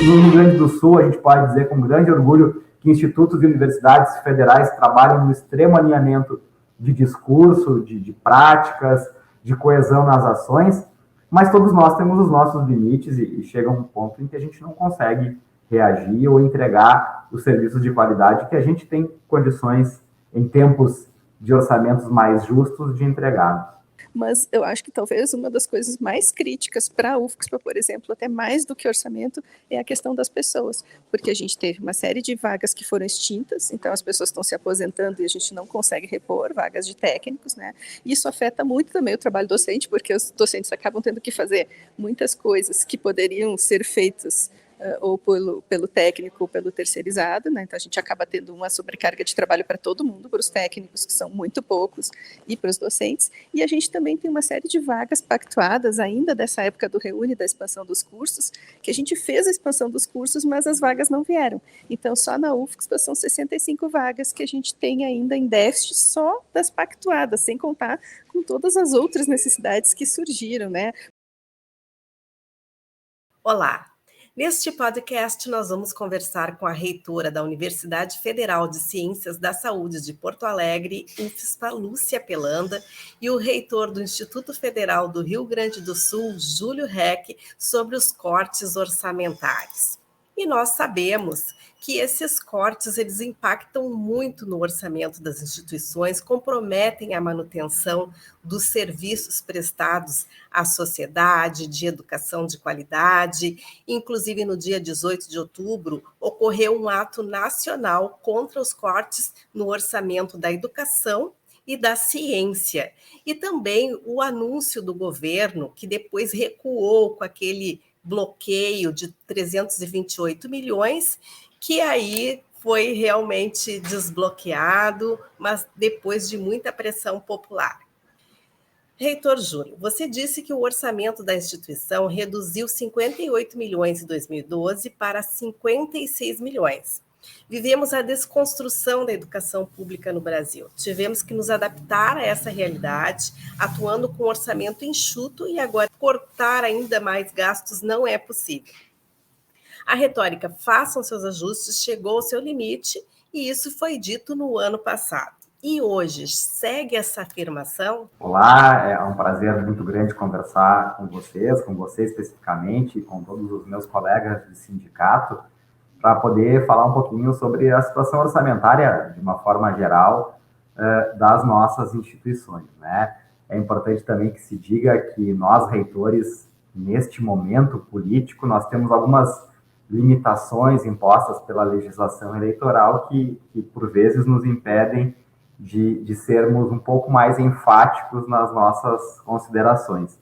no Rio Grande do Sul, a gente pode dizer com grande orgulho que institutos e universidades federais trabalham no extremo alinhamento de discurso, de práticas, de coesão nas ações, mas todos nós temos os nossos limites e chega um ponto em que a gente não consegue reagir ou entregar os serviços de qualidade que a gente tem condições, em tempos de orçamentos mais justos, de entregar. Mas eu acho que talvez uma das coisas mais críticas para a UFSPA, por exemplo, até mais do que orçamento, é a questão das pessoas, porque a gente teve uma série de vagas que foram extintas, então as pessoas estão se aposentando e a gente não consegue repor vagas de técnicos, né? Isso afeta muito também o trabalho docente, porque os docentes acabam tendo que fazer muitas coisas que poderiam ser feitas ou pelo técnico ou pelo terceirizado, né? Então a gente acaba tendo uma sobrecarga de trabalho para todo mundo, para os técnicos, que são muito poucos, e para os docentes, e a gente também tem uma série de vagas pactuadas ainda dessa época do Reúne, da expansão dos cursos, que a gente fez a expansão dos cursos, mas as vagas não vieram. Então só na UFSPA são 65 vagas que a gente tem ainda em déficit só das pactuadas, sem contar com todas as outras necessidades que surgiram, né? Olá! Neste podcast, nós vamos conversar com a reitora da Universidade Federal de Ciências da Saúde de Porto Alegre, UFSPA, Lúcia Pelanda, e o reitor do Instituto Federal do Rio Grande do Sul, Júlio Reck, sobre os cortes orçamentários. E nós sabemos que esses cortes eles impactam muito no orçamento das instituições, comprometem a manutenção dos serviços prestados à sociedade, de educação de qualidade. Inclusive, no dia 18 de outubro, ocorreu um ato nacional contra os cortes no orçamento da educação e da ciência. E também o anúncio do governo, que depois recuou com aquele bloqueio de 328 milhões, que aí foi realmente desbloqueado, mas depois de muita pressão popular. Reitor Júlio, você disse que o orçamento da instituição reduziu 58 milhões em 2012 para 56 milhões. Vivemos a desconstrução da educação pública no Brasil. Tivemos que nos adaptar a essa realidade, atuando com orçamento enxuto, e agora cortar ainda mais gastos não é possível. A retórica "façam seus ajustes" chegou ao seu limite, e isso foi dito no ano passado. E hoje, segue essa afirmação? Olá, é um prazer muito grande conversar com você especificamente, e com todos os meus colegas de sindicato, para poder falar um pouquinho sobre a situação orçamentária, de uma forma geral, das nossas instituições, né? É importante também que se diga que nós, reitores, neste momento político, nós temos algumas limitações impostas pela legislação eleitoral que por vezes, nos impedem de sermos um pouco mais enfáticos nas nossas considerações.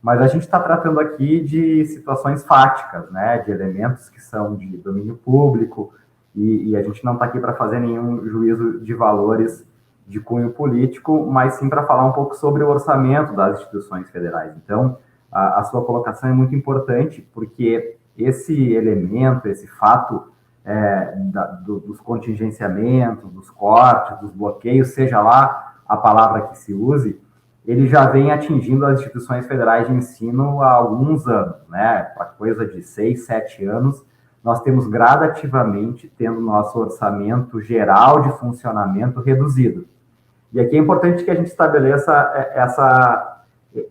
Mas a gente está tratando aqui de situações fáticas, né, de elementos que são de domínio público, e a gente não está aqui para fazer nenhum juízo de valores de cunho político, mas sim para falar um pouco sobre o orçamento das instituições federais. Então, a sua colocação é muito importante, porque esse elemento, esse fato dos contingenciamentos, dos cortes, dos bloqueios, seja lá a palavra que se use, ele já vem atingindo as instituições federais de ensino há alguns anos, né? Para coisa de 6, 7 anos, nós temos gradativamente tendo nosso orçamento geral de funcionamento reduzido. E aqui é importante que a gente estabeleça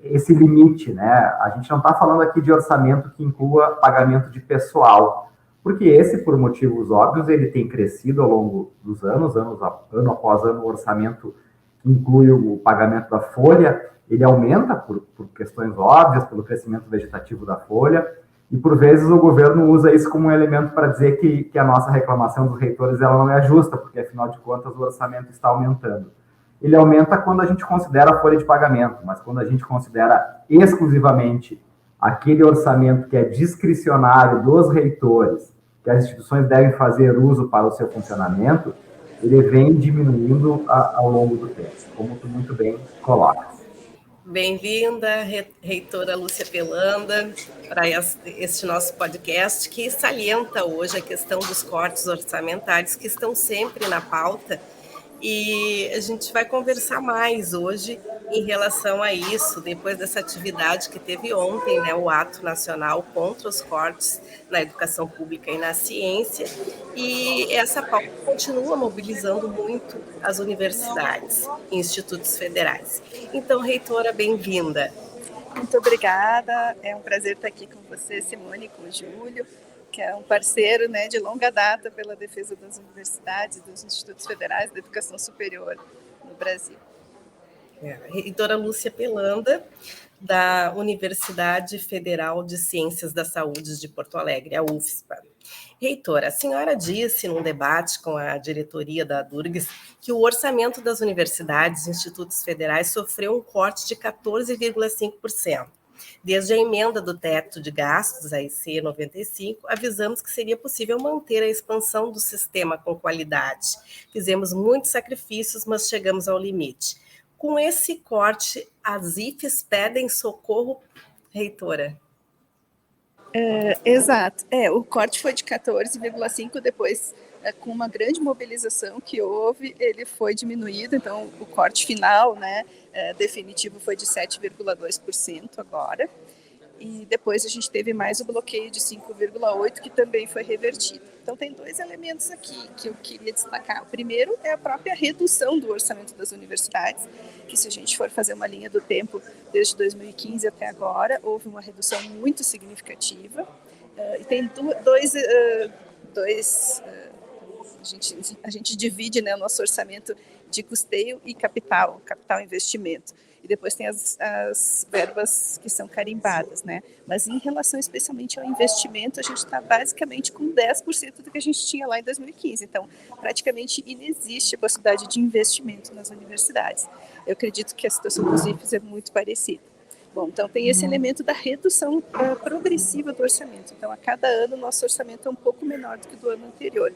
esse limite, né? A gente não está falando aqui de orçamento que inclua pagamento de pessoal, porque esse, por motivos óbvios, ele tem crescido ao longo dos anos, ano após ano, o orçamento que inclui o pagamento da folha, ele aumenta por questões óbvias, pelo crescimento vegetativo da folha, e por vezes o governo usa isso como um elemento para dizer que a nossa reclamação dos reitores ela não é justa, porque afinal de contas o orçamento está aumentando. Ele aumenta quando a gente considera a folha de pagamento, mas quando a gente considera exclusivamente aquele orçamento que é discricionário dos reitores, que as instituições devem fazer uso para o seu funcionamento, ele vem diminuindo ao longo do tempo, como tu muito bem colocas. Bem-vinda, reitora Lúcia Pelanda, para este nosso podcast, que salienta hoje a questão dos cortes orçamentários, que estão sempre na pauta. E a gente vai conversar mais hoje Em relação a isso, depois dessa atividade que teve ontem, né, o Ato Nacional contra os cortes na educação pública e na ciência, e essa pauta continua mobilizando muito as universidades e institutos federais. Então, reitora, bem-vinda. Muito obrigada, é um prazer estar aqui com você, Simone, com o Júlio, que é um parceiro, né, de longa data pela defesa das universidades e dos institutos federais da educação superior no Brasil. Reitora Lúcia Pelanda, da Universidade Federal de Ciências da Saúde de Porto Alegre, a UFSPA. Reitora, a senhora disse num debate com a diretoria da Durgs que o orçamento das universidades e institutos federais sofreu um corte de 14,5%. Desde a emenda do teto de gastos, a IC 95, avisamos que seria possível manter a expansão do sistema com qualidade. Fizemos muitos sacrifícios, mas chegamos ao limite. Com esse corte, as IFES pedem socorro, reitora? Exato. O corte foi de 14,5%, depois, com uma grande mobilização que houve, ele foi diminuído, então o corte final, né, definitivo foi de 7,2% agora. E depois a gente teve mais o bloqueio de 5,8%, que também foi revertido. Então, tem dois elementos aqui que eu queria destacar. O primeiro é a própria redução do orçamento das universidades, que se a gente for fazer uma linha do tempo, desde 2015 até agora, houve uma redução muito significativa. E tem a gente divide, né, o nosso orçamento de custeio e capital investimento. E depois tem as verbas que são carimbadas, né? Mas em relação especialmente ao investimento, a gente está basicamente com 10% do que a gente tinha lá em 2015. Então, praticamente inexiste a possibilidade de investimento nas universidades. Eu acredito que a situação dos IFES é muito parecida. Bom, então tem esse elemento da redução progressiva do orçamento. Então, a cada ano, o nosso orçamento é um pouco menor do que do ano anterior.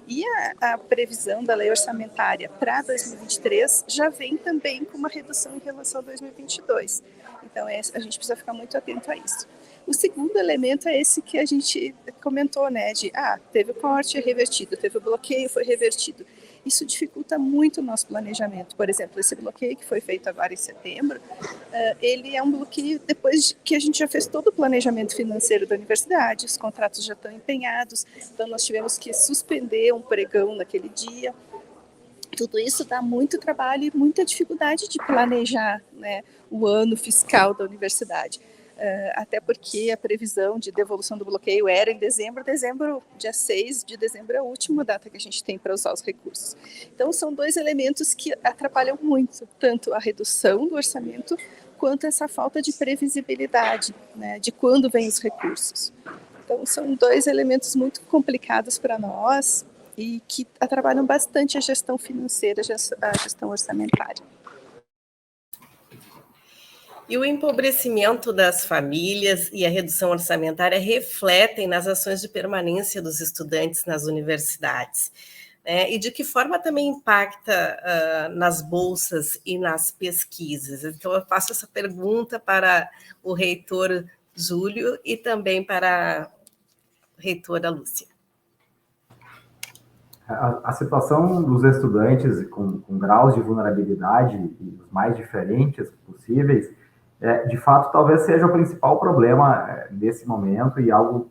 E a previsão da lei orçamentária para 2023 já vem também com uma redução em relação a 2022. Então, a gente precisa ficar muito atento a isso. O segundo elemento é esse que a gente comentou, né? Teve o corte, é revertido, teve o bloqueio, foi revertido. Isso dificulta muito o nosso planejamento. Por exemplo, esse bloqueio que foi feito agora em setembro, ele é um bloqueio depois que a gente já fez todo o planejamento financeiro da universidade, os contratos já estão empenhados, então nós tivemos que suspender um pregão naquele dia. Tudo isso dá muito trabalho e muita dificuldade de planejar, né, o ano fiscal da universidade. Até porque a previsão de devolução do bloqueio era em dezembro, dia 6 de dezembro é a última data que a gente tem para usar os recursos. Então, são dois elementos que atrapalham muito, tanto a redução do orçamento, quanto essa falta de previsibilidade, né, de quando vêm os recursos. Então, são dois elementos muito complicados para nós e que atrapalham bastante a gestão financeira, a gestão orçamentária. E o empobrecimento das famílias e a redução orçamentária refletem nas ações de permanência dos estudantes nas universidades. E de que forma também impacta nas bolsas e nas pesquisas? Então, eu faço essa pergunta para o reitor Júlio e também para a reitora Lúcia. A situação dos estudantes com graus de vulnerabilidade e os mais diferentes possíveis, de fato, talvez seja o principal problema desse momento e algo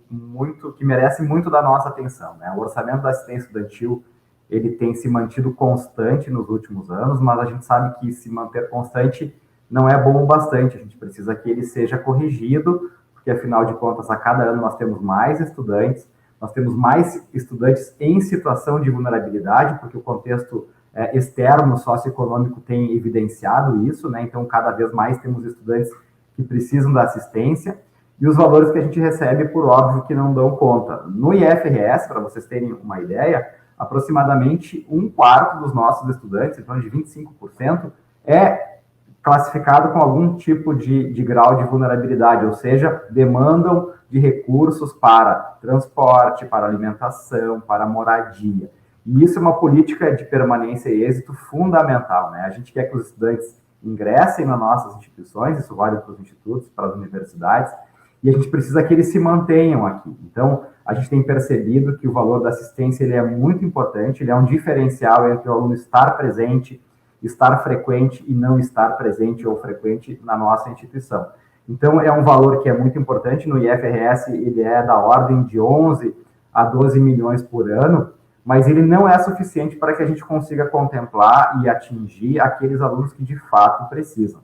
que merece muito da nossa atenção, né? O orçamento da assistência estudantil, ele tem se mantido constante nos últimos anos, mas a gente sabe que se manter constante não é bom o bastante. A gente precisa que ele seja corrigido, porque, afinal de contas, a cada ano nós temos mais estudantes, nós temos mais estudantes em situação de vulnerabilidade, porque o contexto externo, socioeconômico, tem evidenciado isso, né? Então, cada vez mais temos estudantes que precisam da assistência, e os valores que a gente recebe, por óbvio, que não dão conta. No IFRS, para vocês terem uma ideia, aproximadamente 1/4 dos nossos estudantes, então de 25%, é classificado com algum tipo de grau de vulnerabilidade, ou seja, demandam de recursos para transporte, para alimentação, para moradia. E isso é uma política de permanência e êxito fundamental, né? A gente quer que os estudantes ingressem nas nossas instituições, isso vale para os institutos, para as universidades, e a gente precisa que eles se mantenham aqui. Então, a gente tem percebido que o valor da assistência ele é muito importante, ele é um diferencial entre o aluno estar presente estar frequente e não estar presente ou frequente na nossa instituição. Então, é um valor que é muito importante. No IFRS, ele é da ordem de 11 a 12 milhões por ano, mas ele não é suficiente para que a gente consiga contemplar e atingir aqueles alunos que de fato precisam.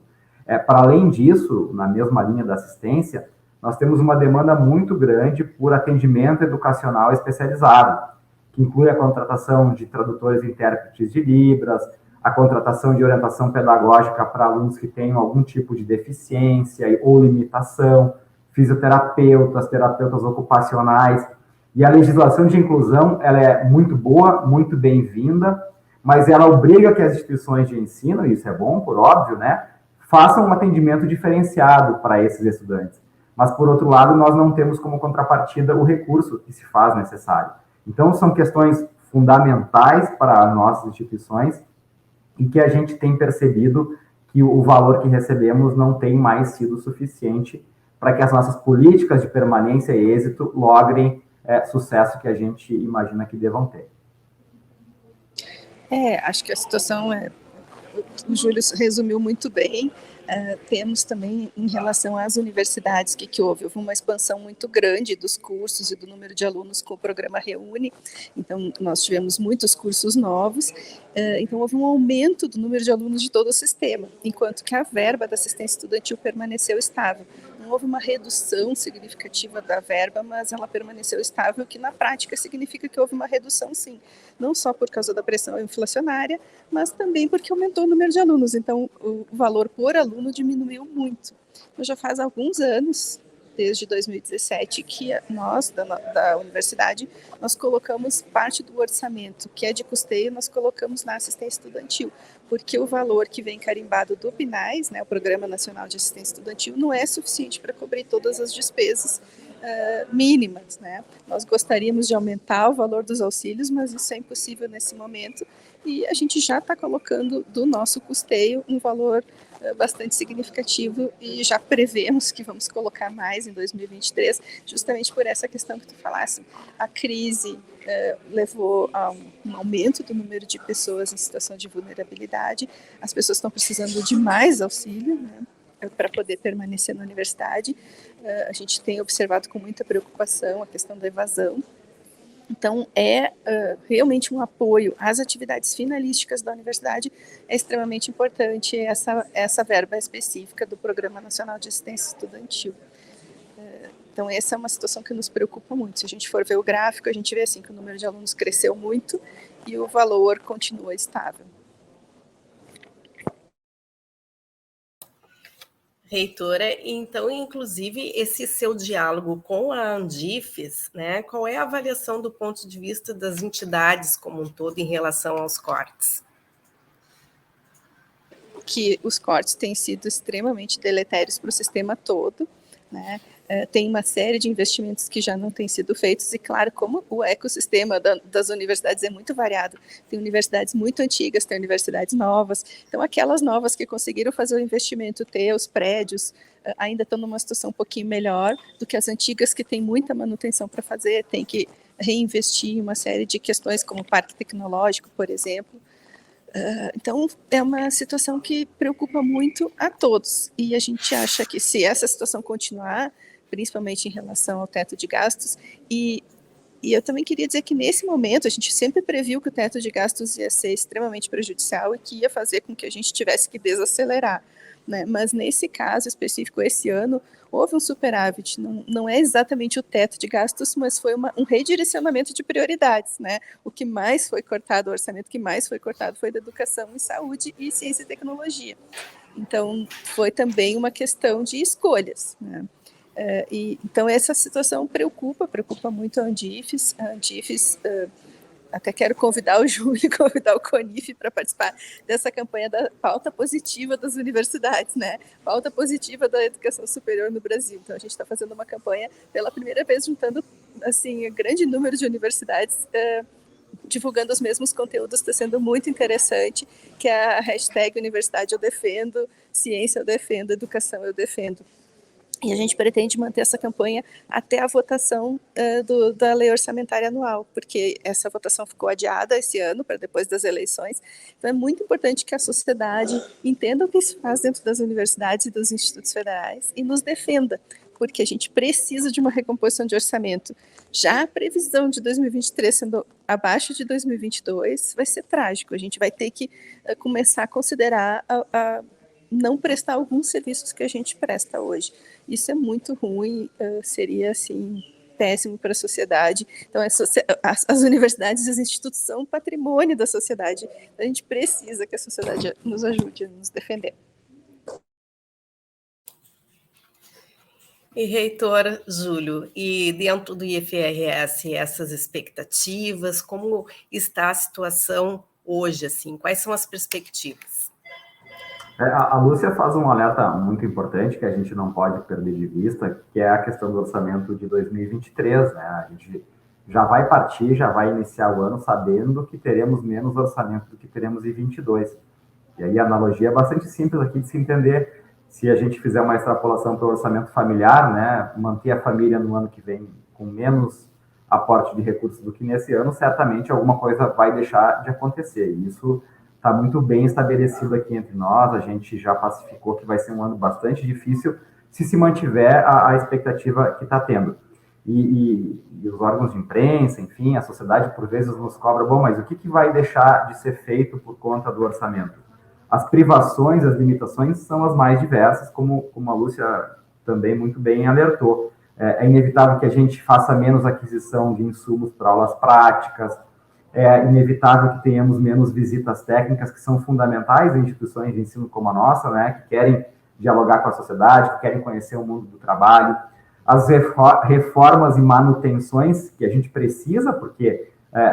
Para além disso, na mesma linha da assistência, nós temos uma demanda muito grande por atendimento educacional especializado, que inclui a contratação de tradutores e intérpretes de Libras, a contratação de orientação pedagógica para alunos que tenham algum tipo de deficiência ou limitação, fisioterapeutas, terapeutas ocupacionais. E a legislação de inclusão, ela é muito boa, muito bem-vinda, mas ela obriga que as instituições de ensino, e isso é bom, por óbvio, né, façam um atendimento diferenciado para esses estudantes. Mas, por outro lado, nós não temos como contrapartida o recurso que se faz necessário. Então, são questões fundamentais para nossas instituições e que a gente tem percebido que o valor que recebemos não tem mais sido suficiente para que as nossas políticas de permanência e êxito logrem sucesso que a gente imagina que devam ter. Acho que a situação o Júlio resumiu muito bem. Temos também, em relação às universidades, que houve uma expansão muito grande dos cursos e do número de alunos com o programa Reúne. Então, nós tivemos muitos cursos novos. Então, houve um aumento do número de alunos de todo o sistema, enquanto que a verba da assistência estudantil permaneceu estável. Não houve uma redução significativa da verba, mas ela permaneceu estável, o que na prática significa que houve uma redução, sim, não só por causa da pressão inflacionária, mas também porque aumentou o número de alunos. Então, o valor por aluno diminuiu muito. Então, já faz alguns anos, desde 2017, que nós, da universidade, nós colocamos parte do orçamento, que é de custeio, nós colocamos na assistência estudantil, porque o valor que vem carimbado do PNAES, né, o Programa Nacional de Assistência Estudantil, não é suficiente para cobrir todas as despesas mínimas, né? Nós gostaríamos de aumentar o valor dos auxílios, mas isso é impossível nesse momento, e a gente já está colocando do nosso custeio um valor bastante significativo, e já prevemos que vamos colocar mais em 2023, justamente por essa questão que tu falasse. A crise levou a um aumento do número de pessoas em situação de vulnerabilidade, as pessoas estão precisando de mais auxílio, né, para poder permanecer na universidade. A gente tem observado com muita preocupação a questão da evasão. Então, realmente um apoio às atividades finalísticas da universidade é extremamente importante, essa verba específica do Programa Nacional de Assistência Estudantil. Então, essa é uma situação que nos preocupa muito. Se a gente for ver o gráfico, a gente vê assim, que o número de alunos cresceu muito e o valor continua estável. Reitora, então, inclusive, esse seu diálogo com a Andifes, né, qual é a avaliação do ponto de vista das entidades como um todo em relação aos cortes? Que os cortes têm sido extremamente deletérios para o sistema todo, né? Tem uma série de investimentos que já não têm sido feitos, e claro, como o ecossistema das universidades é muito variado, tem universidades muito antigas, tem universidades novas, então aquelas novas que conseguiram fazer o investimento, ter os prédios, ainda estão numa situação um pouquinho melhor do que as antigas, que têm muita manutenção para fazer, tem que reinvestir em uma série de questões, como o parque tecnológico, por exemplo. Então, é uma situação que preocupa muito a todos, e a gente acha que, se essa situação continuar, principalmente em relação ao teto de gastos, e eu também queria dizer que, nesse momento, a gente sempre previu que o teto de gastos ia ser extremamente prejudicial e que ia fazer com que a gente tivesse que desacelerar, né? Mas, nesse caso específico, esse ano, houve um superávit, não é exatamente o teto de gastos, mas foi um redirecionamento de prioridades, né? O que mais foi cortado, o orçamento que mais foi cortado, foi da educação e saúde e ciência e tecnologia. Então, foi também uma questão de escolhas, né? Então, essa situação preocupa muito a Andifes. A Andifes, até quero convidar o Júlio, convidar o CONIF para participar dessa campanha da pauta positiva das universidades, né? Pauta positiva da educação superior no Brasil. Então, a gente está fazendo uma campanha pela primeira vez, juntando assim, um grande número de universidades, divulgando os mesmos conteúdos. Está sendo muito interessante, que é a hashtag Universidade Eu Defendo, Ciência Eu Defendo, Educação Eu Defendo. E a gente pretende manter essa campanha até a votação da lei orçamentária anual, porque essa votação ficou adiada esse ano, para depois das eleições. Então é muito importante que a sociedade entenda o que se faz dentro das universidades e dos institutos federais e nos defenda, porque a gente precisa de uma recomposição de orçamento. Já a previsão de 2023 sendo abaixo de 2022 vai ser trágico. A gente vai ter que começar a considerar não prestar alguns serviços que a gente presta hoje. Isso é muito ruim, seria assim péssimo para a sociedade. Então, as universidades e os institutos são patrimônio da sociedade. A gente precisa que a sociedade nos ajude a nos defender. E reitor Júlio, e dentro do IFRS, essas expectativas, como está a situação hoje, assim, quais são as perspectivas? A Lúcia faz um alerta muito importante que a gente não pode perder de vista, que é a questão do orçamento de 2023, né? A gente já vai partir, já vai iniciar o ano sabendo que teremos menos orçamento do que teremos em 22. E aí a analogia é bastante simples aqui de se entender. Se a gente fizer uma extrapolação para o orçamento familiar, né, manter a família no ano que vem com menos aporte de recursos do que nesse ano, certamente alguma coisa vai deixar de acontecer. E isso está muito bem estabelecido aqui entre nós, a gente já pacificou que vai ser um ano bastante difícil se mantiver a expectativa que está tendo. E os órgãos de imprensa, enfim, a sociedade por vezes nos cobra, bom, mas o que vai deixar de ser feito por conta do orçamento? As privações, as limitações são as mais diversas, como a Lúcia também muito bem alertou. É inevitável que a gente faça menos aquisição de insumos para aulas práticas, é inevitável que tenhamos menos visitas técnicas, que são fundamentais em instituições de ensino como a nossa, né, que querem dialogar com a sociedade, que querem conhecer o mundo do trabalho. As reformas e manutenções que a gente precisa, porque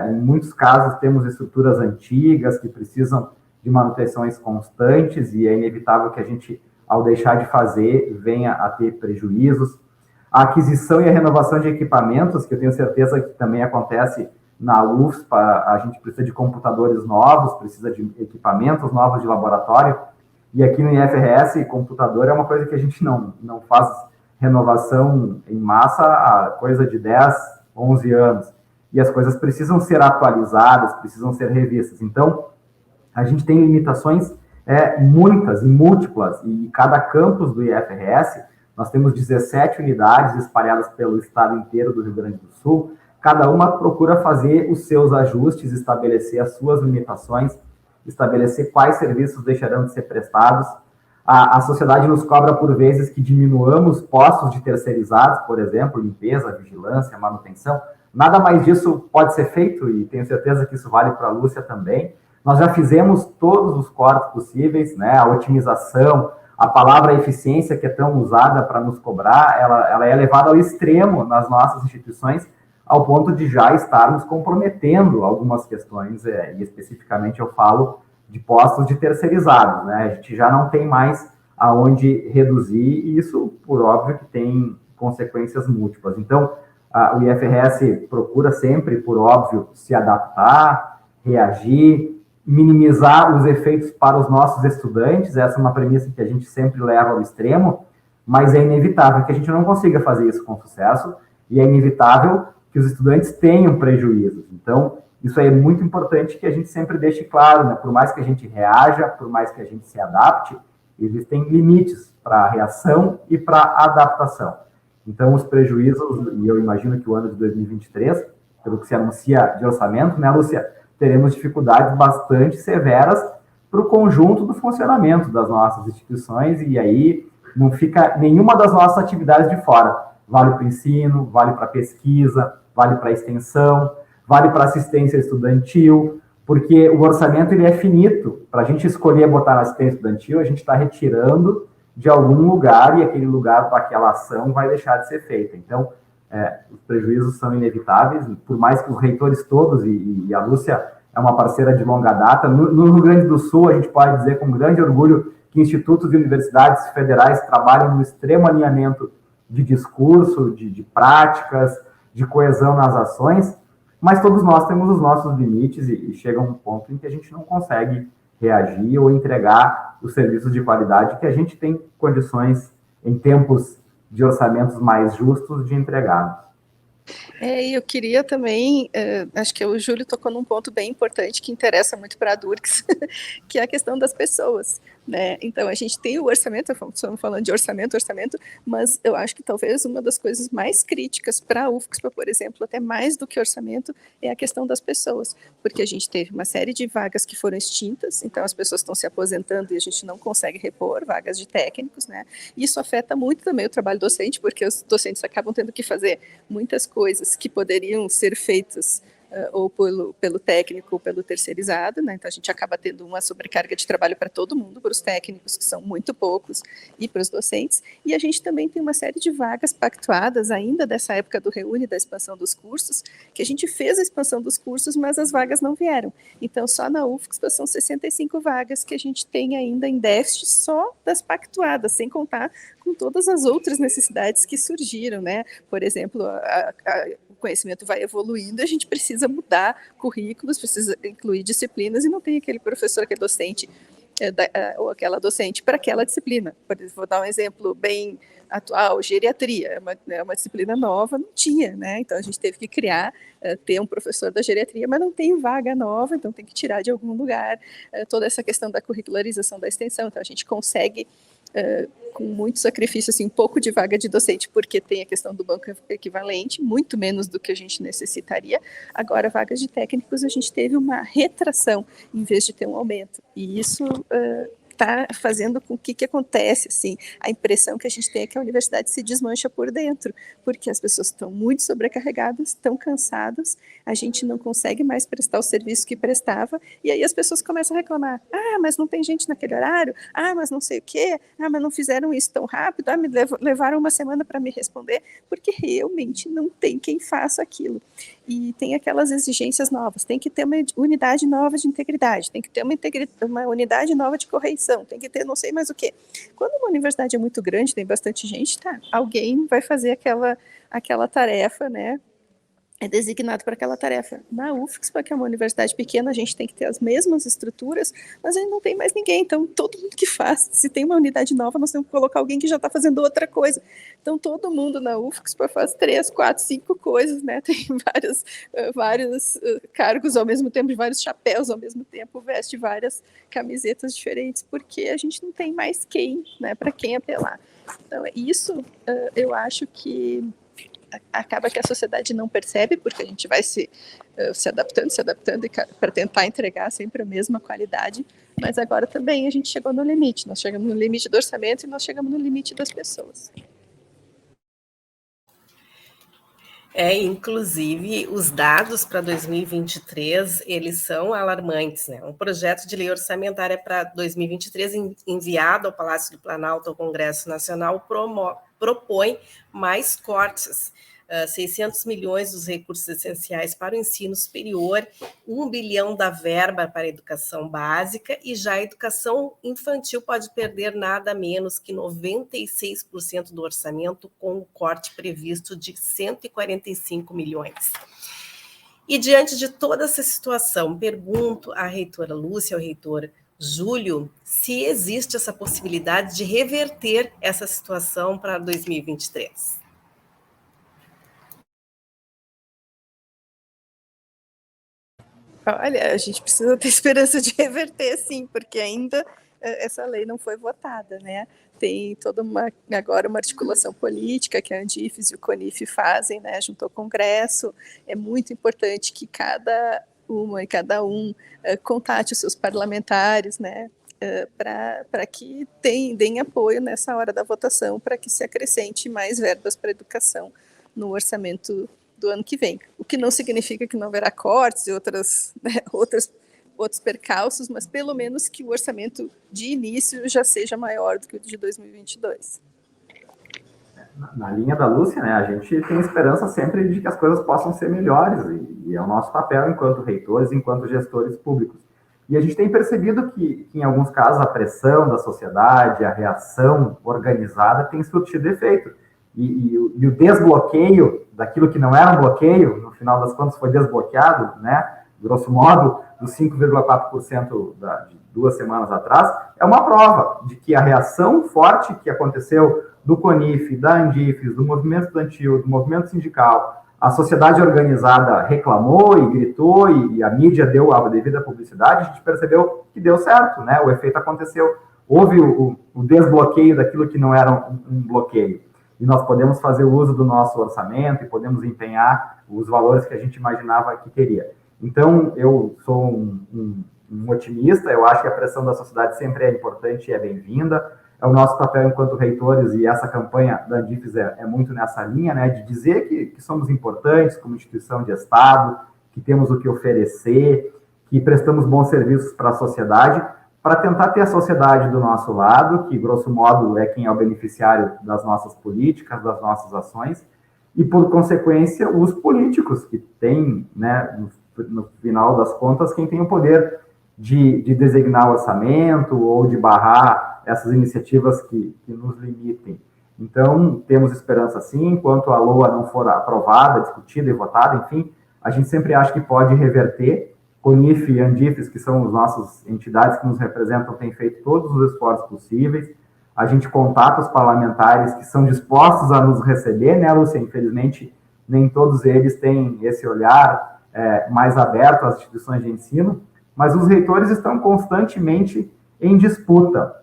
em muitos casos temos estruturas antigas que precisam de manutenções constantes e é inevitável que a gente, ao deixar de fazer, venha a ter prejuízos. A aquisição e a renovação de equipamentos, que eu tenho certeza que também acontece na UFSPA, a gente precisa de computadores novos, precisa de equipamentos novos de laboratório, e aqui no IFRS, computador é uma coisa que a gente não faz renovação em massa há coisa de 10, 11 anos, e as coisas precisam ser atualizadas, precisam ser revistas. Então, a gente tem limitações muitas e múltiplas, e cada campus do IFRS, nós temos 17 unidades espalhadas pelo estado inteiro do Rio Grande do Sul. Cada uma procura fazer os seus ajustes, estabelecer as suas limitações, estabelecer quais serviços deixarão de ser prestados. A sociedade nos cobra, por vezes, que diminuamos postos de terceirizados, por exemplo, limpeza, vigilância, manutenção. Nada mais disso pode ser feito, e tenho certeza que isso vale para a Lúcia também. Nós já fizemos todos os cortes possíveis, né? A otimização, a palavra eficiência, que é tão usada para nos cobrar, ela é levada ao extremo nas nossas instituições, ao ponto de já estarmos comprometendo algumas questões, e especificamente eu falo de postos de terceirizados, né? A gente já não tem mais aonde reduzir, e isso, por óbvio, que tem consequências múltiplas. Então, o IFRS procura sempre, por óbvio, se adaptar, reagir, minimizar os efeitos para os nossos estudantes. Essa é uma premissa que a gente sempre leva ao extremo, mas é inevitável que a gente não consiga fazer isso com sucesso, e é inevitável que os estudantes tenham prejuízos. Então, isso aí é muito importante que a gente sempre deixe claro, né? Por mais que a gente reaja, por mais que a gente se adapte, existem limites para a reação e para a adaptação. Então, os prejuízos, e eu imagino que o ano de 2023, pelo que se anuncia de orçamento, né, Lúcia, teremos dificuldades bastante severas para o conjunto do funcionamento das nossas instituições, e aí não fica nenhuma das nossas atividades de fora. Vale para o ensino, vale para a pesquisa, vale para a extensão, vale para a assistência estudantil, porque o orçamento ele é finito. Para a gente escolher botar na assistência estudantil, a gente está retirando de algum lugar, e aquele lugar para aquela ação vai deixar de ser feita. Então, os prejuízos são inevitáveis, por mais que os reitores todos, e a Lúcia é uma parceira de longa data, no Rio Grande do Sul, a gente pode dizer com grande orgulho que institutos e universidades federais trabalham no extremo alinhamento de discurso, de práticas, de coesão nas ações, mas todos nós temos os nossos limites, e chega um ponto em que a gente não consegue reagir ou entregar os serviços de qualidade que a gente tem condições em tempos de orçamentos mais justos de entregados. E eu queria também, acho que o Júlio tocou num ponto bem importante que interessa muito para a Durgs, que é a questão das pessoas, né? Então, a gente tem o orçamento, estamos falando de orçamento, mas eu acho que talvez uma das coisas mais críticas para a UFSPA, por exemplo, até mais do que orçamento, é a questão das pessoas, porque a gente teve uma série de vagas que foram extintas, então as pessoas estão se aposentando e a gente não consegue repor vagas de técnicos, né? Isso afeta muito também o trabalho docente, porque os docentes acabam tendo que fazer muitas coisas que poderiam ser feitas ou pelo técnico ou pelo terceirizado, né? Então a gente acaba tendo uma sobrecarga de trabalho para todo mundo, para os técnicos, que são muito poucos, e para os docentes, e a gente também tem uma série de vagas pactuadas ainda dessa época do Reúne, da expansão dos cursos, que a gente fez a expansão dos cursos, mas as vagas não vieram. Então só na UFSPA são 65 vagas que a gente tem ainda em déficit só das pactuadas, sem contar com todas as outras necessidades que surgiram, né? Por exemplo, o conhecimento vai evoluindo, a gente precisa mudar currículos, precisa incluir disciplinas e não tem aquele professor, aquele docente ou aquela docente para aquela disciplina. Por exemplo, vou dar um exemplo bem atual, geriatria, é uma disciplina nova, não tinha, né? Então a gente teve que criar, ter um professor da geriatria, mas não tem vaga nova, então tem que tirar de algum lugar toda essa questão da curricularização da extensão, então a gente consegue com muito sacrifício, assim, um pouco de vaga de docente, porque tem a questão do banco equivalente, muito menos do que a gente necessitaria. Agora, vagas de técnicos, a gente teve uma retração, em vez de ter um aumento. E isso está fazendo com que acontece, assim, a impressão que a gente tem é que a universidade se desmancha por dentro, porque as pessoas estão muito sobrecarregadas, estão cansadas, a gente não consegue mais prestar o serviço que prestava, e aí as pessoas começam a reclamar, mas não tem gente naquele horário, mas não sei o quê, mas não fizeram isso tão rápido, me levaram uma semana para me responder, porque realmente não tem quem faça aquilo. E tem aquelas exigências novas, tem que ter uma unidade nova de integridade, tem que ter uma unidade nova de correição, tem que ter não sei mais o quê. Quando uma universidade é muito grande, tem bastante gente, alguém vai fazer aquela tarefa, né? É designado para aquela tarefa. Na UFSPA, que é uma universidade pequena, a gente tem que ter as mesmas estruturas, mas a gente não tem mais ninguém, então todo mundo que faz, se tem uma unidade nova, nós temos que colocar alguém que já está fazendo outra coisa. Então todo mundo na UFSPA faz 3, 4, 5 coisas, né? Tem vários cargos ao mesmo tempo, vários chapéus ao mesmo tempo, veste várias camisetas diferentes, porque a gente não tem mais quem, né, para quem apelar. Então isso eu acho que acaba que a sociedade não percebe, porque a gente vai se adaptando para tentar entregar sempre a mesma qualidade, mas agora também a gente chegou no limite, nós chegamos no limite do orçamento e nós chegamos no limite das pessoas. Inclusive, os dados para 2023, eles são alarmantes, né? Um projeto de lei orçamentária para 2023, enviado ao Palácio do Planalto, ao Congresso Nacional, propõe mais cortes, 600 milhões dos recursos essenciais para o ensino superior, 1 bilhão da verba para a educação básica, e já a educação infantil pode perder nada menos que 96% do orçamento, com o corte previsto de 145 milhões. E diante de toda essa situação, pergunto à reitora Lúcia, ao reitor Júlio, se existe essa possibilidade de reverter essa situação para 2023. Olha, a gente precisa ter esperança de reverter, sim, porque ainda essa lei não foi votada, né? Tem agora uma articulação política que a Andifes e o CONIF fazem, né, junto ao Congresso. É muito importante que cada uma e cada um contate os seus parlamentares, né, para que deem apoio nessa hora da votação, para que se acrescente mais verbas para a educação no orçamento do ano que vem. O que não significa que não haverá cortes e outros percalços, mas pelo menos que o orçamento de início já seja maior do que o de 2022. Na linha da Lúcia, né, a gente tem esperança sempre de que as coisas possam ser melhores, e é o nosso papel enquanto reitores, enquanto gestores públicos. E a gente tem percebido que em alguns casos, a pressão da sociedade, a reação organizada tem surtido efeito. E o desbloqueio daquilo que não era um bloqueio, no final das contas foi desbloqueado, né, grosso modo, dos 5,4% de 2 semanas atrás, é uma prova de que a reação forte que aconteceu do CONIF, da Andifes, do movimento estudantil, do movimento sindical, a sociedade organizada reclamou e gritou e a mídia deu a devida publicidade, a gente percebeu que deu certo, né? O efeito aconteceu. Houve o desbloqueio daquilo que não era um bloqueio. E nós podemos fazer o uso do nosso orçamento e podemos empenhar os valores que a gente imaginava que teria. Então, eu sou um otimista, eu acho que a pressão da sociedade sempre é importante e é bem-vinda. É o nosso papel enquanto reitores, e essa campanha da Andifes é muito nessa linha, né, de dizer que somos importantes como instituição de Estado, que temos o que oferecer, que prestamos bons serviços para a sociedade, para tentar ter a sociedade do nosso lado, que, grosso modo, é quem é o beneficiário das nossas políticas, das nossas ações, e, por consequência, os políticos, que têm, né, no final das contas, quem tem o poder de designar o orçamento ou de barrar essas iniciativas que nos limitem. Então, temos esperança sim, enquanto a LOA não for aprovada, discutida e votada, enfim, a gente sempre acha que pode reverter. CONIF e Andifes, que são as nossas entidades que nos representam, têm feito todos os esforços possíveis. A gente contata os parlamentares que são dispostos a nos receber, né, Lúcia? Infelizmente, nem todos eles têm esse olhar mais aberto às instituições de ensino, mas os reitores estão constantemente em disputa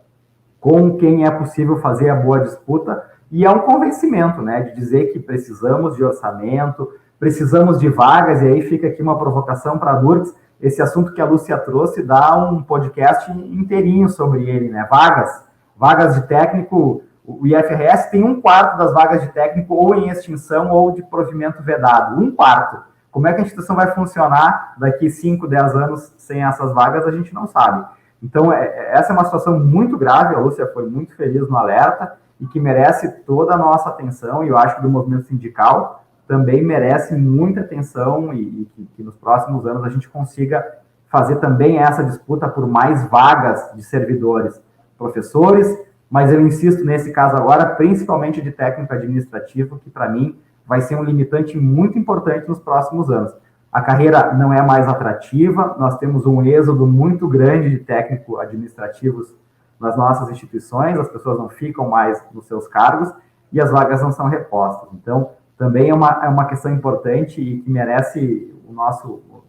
com quem é possível fazer a boa disputa, e é um convencimento, né, de dizer que precisamos de orçamento, precisamos de vagas, e aí fica aqui uma provocação para a Durgs, esse assunto que a Lúcia trouxe, dá um podcast inteirinho sobre ele, né, vagas de técnico, o IFRS tem 1/4 das vagas de técnico ou em extinção ou de provimento vedado, 1/4. Como é que a instituição vai funcionar daqui 5, 10 anos sem essas vagas, a gente não sabe. Então, essa é uma situação muito grave, a Lúcia foi muito feliz no alerta, e que merece toda a nossa atenção, e eu acho que do movimento sindical também merece muita atenção, e que nos próximos anos a gente consiga fazer também essa disputa por mais vagas de servidores, professores, mas eu insisto nesse caso agora, principalmente de técnico administrativo, que para mim vai ser um limitante muito importante nos próximos anos. A carreira não é mais atrativa, nós temos um êxodo muito grande de técnicos administrativos nas nossas instituições, as pessoas não ficam mais nos seus cargos e as vagas não são repostas. Então, também é uma questão importante e que merece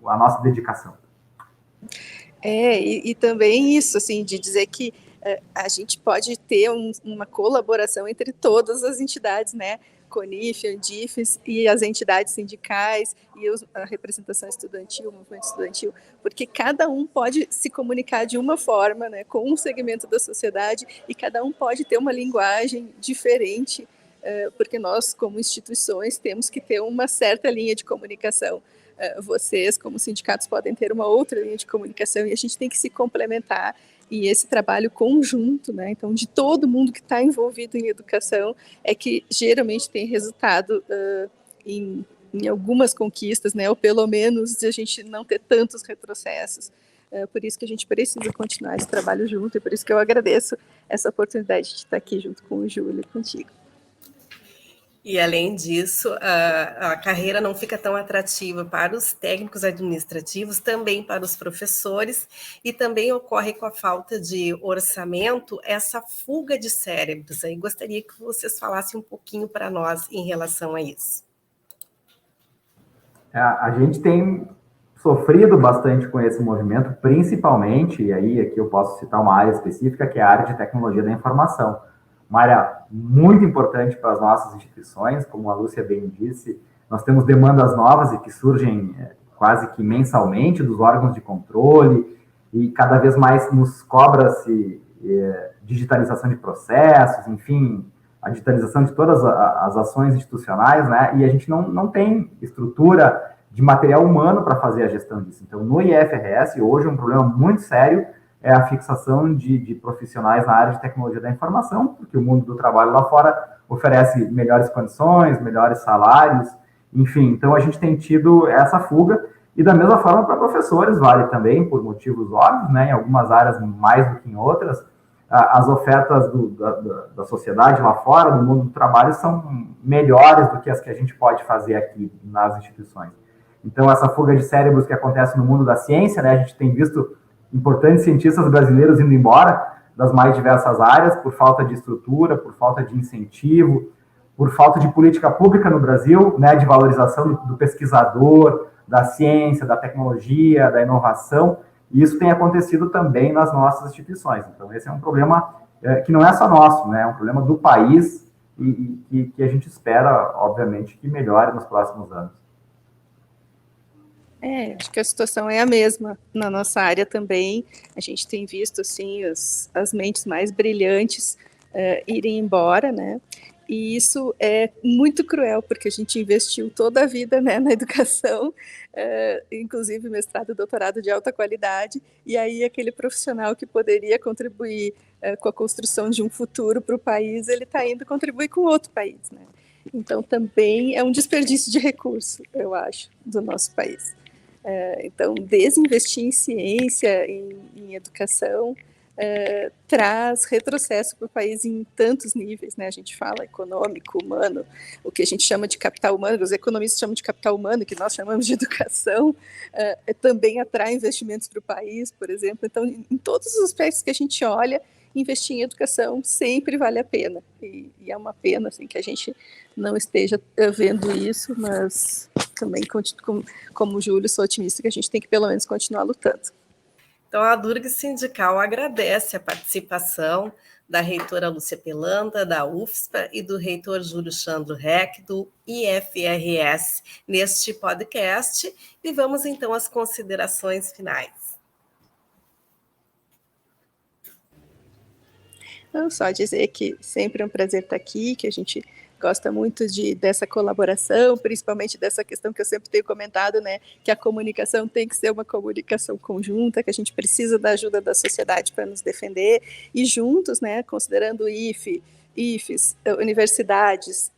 a nossa dedicação. E também isso, assim, de dizer que a gente pode ter uma colaboração entre todas as entidades, né? CONIF, Andifes e as entidades sindicais e a representação estudantil, o movimento estudantil, porque cada um pode se comunicar de uma forma, né, com um segmento da sociedade, e cada um pode ter uma linguagem diferente, porque nós, como instituições, temos que ter uma certa linha de comunicação. Vocês, como sindicatos, podem ter uma outra linha de comunicação, e a gente tem que se complementar. E esse trabalho conjunto, né, então, de todo mundo que está envolvido em educação, é que geralmente tem resultado em algumas conquistas, né, ou pelo menos de a gente não ter tantos retrocessos. Por isso que a gente precisa continuar esse trabalho junto, e por isso que eu agradeço essa oportunidade de estar aqui junto com o Júlio e contigo. E, além disso, a carreira não fica tão atrativa para os técnicos administrativos, também para os professores, e também ocorre com a falta de orçamento essa fuga de cérebros. Aí gostaria que vocês falassem um pouquinho para nós em relação a isso. A gente tem sofrido bastante com esse movimento, principalmente, e aí aqui eu posso citar uma área específica, que é a área de tecnologia da informação. Uma área muito importante para as nossas instituições, como a Lúcia bem disse, nós temos demandas novas e que surgem quase que mensalmente dos órgãos de controle, e cada vez mais nos cobra-se digitalização de processos, enfim, a digitalização de todas as ações institucionais, né? E a gente não tem estrutura de material humano para fazer a gestão disso. Então, no IFRS, hoje, um problema muito sério é a fixação de profissionais na área de tecnologia da informação, porque o mundo do trabalho lá fora oferece melhores condições, melhores salários, enfim. Então, a gente tem tido essa fuga, e da mesma forma para professores, vale também, por motivos óbvios, né, em algumas áreas mais do que em outras, as ofertas da sociedade lá fora, do mundo do trabalho, são melhores do que as que a gente pode fazer aqui nas instituições. Então, essa fuga de cérebros que acontece no mundo da ciência, né, a gente tem visto importantes cientistas brasileiros indo embora, das mais diversas áreas, por falta de estrutura, por falta de incentivo, por falta de política pública no Brasil, né, de valorização do pesquisador, da ciência, da tecnologia, da inovação, e isso tem acontecido também nas nossas instituições. Então, esse é um problema que não é só nosso, né, é um problema do país e que a gente espera, obviamente, que melhore nos próximos anos. Acho que a situação é a mesma na nossa área também. A gente tem visto, assim, as mentes mais brilhantes irem embora, né? E isso é muito cruel, porque a gente investiu toda a vida, né, na educação, inclusive mestrado e doutorado de alta qualidade, e aí aquele profissional que poderia contribuir com a construção de um futuro para o país, ele está indo contribuir com outro país, né? Então, também é um desperdício de recurso, eu acho, do nosso país. Então, desinvestir em ciência, em educação, traz retrocesso para o país em tantos níveis, né? A gente fala econômico, humano, o que a gente chama de capital humano, os economistas chamam de capital humano, que nós chamamos de educação, também atrai investimentos para o país, por exemplo. Então, em todos os aspectos que a gente olha, investir em educação sempre vale a pena. E é uma pena assim, que a gente não esteja vendo isso, mas também, como o Júlio, sou otimista que a gente tem que pelo menos continuar lutando. Então, a Durgs Sindical agradece a participação da reitora Lúcia Pelanda, da UFSPA, e do reitor Júlio Chandro Reck, do IFRS, neste podcast. E vamos, então, às considerações finais. Não, só dizer que sempre é um prazer estar aqui, que a gente gosta muito dessa colaboração, principalmente dessa questão que eu sempre tenho comentado, né, que a comunicação tem que ser uma comunicação conjunta, que a gente precisa da ajuda da sociedade para nos defender, e juntos, né, considerando o IFES, universidades,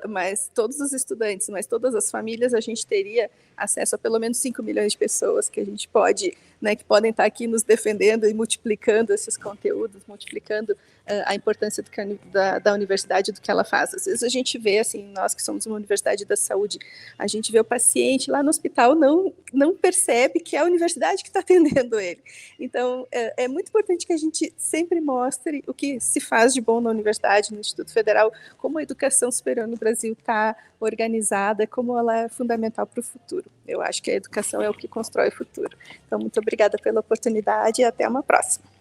mas todos os estudantes, mas todas as famílias, a gente teria acesso a pelo menos 5 milhões de pessoas que a gente pode, né, que podem estar aqui nos defendendo e multiplicando esses conteúdos, multiplicando a importância da universidade, do que ela faz. Às vezes a gente vê, assim, nós que somos uma universidade da saúde, a gente vê o paciente lá no hospital, não percebe que é a universidade que está atendendo ele. Então, é muito importante que a gente sempre mostre o que se faz de bom na universidade, no Instituto Federal, como a educação superior no Brasil está organizada, como ela é fundamental para o futuro. Eu acho que a educação é o que constrói o futuro. Então, muito obrigada pela oportunidade e até uma próxima.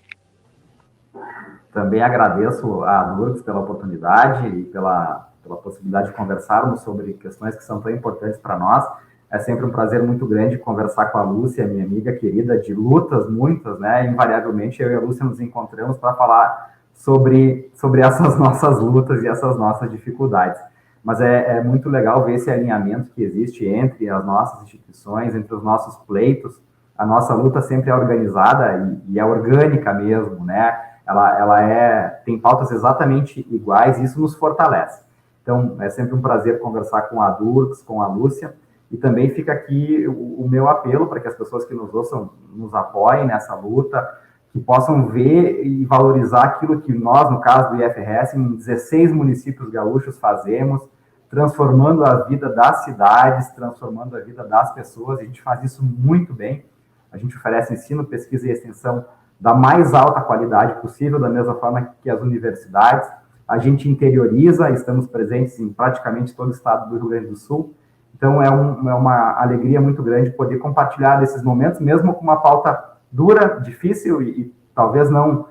Também agradeço a Durgs pela oportunidade e pela possibilidade de conversarmos sobre questões que são tão importantes para nós. É sempre um prazer muito grande conversar com a Lúcia, minha amiga querida, de lutas muitas, né? Invariavelmente, eu e a Lúcia nos encontramos para falar sobre essas nossas lutas e essas nossas dificuldades. Mas é muito legal ver esse alinhamento que existe entre as nossas instituições, entre os nossos pleitos. A nossa luta sempre é organizada e é orgânica mesmo, né? Ela tem pautas exatamente iguais e isso nos fortalece. Então, é sempre um prazer conversar com a Durgs, com a Lúcia, e também fica aqui o meu apelo para que as pessoas que nos ouçam nos apoiem nessa luta, que possam ver e valorizar aquilo que nós, no caso do IFRS, em 16 municípios gaúchos fazemos, transformando a vida das cidades, transformando a vida das pessoas. A gente faz isso muito bem. A gente oferece ensino, pesquisa e extensão da mais alta qualidade possível, da mesma forma que as universidades. A gente interioriza, estamos presentes em praticamente todo o estado do Rio Grande do Sul. Então, é uma alegria muito grande poder compartilhar desses momentos, mesmo com uma pauta dura, difícil e talvez não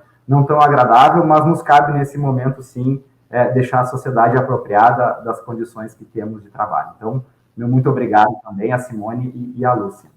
tão agradável, mas nos cabe nesse momento, sim, deixar a sociedade apropriada das condições que temos de trabalho. Então, meu muito obrigado também a Simone e a Lúcia.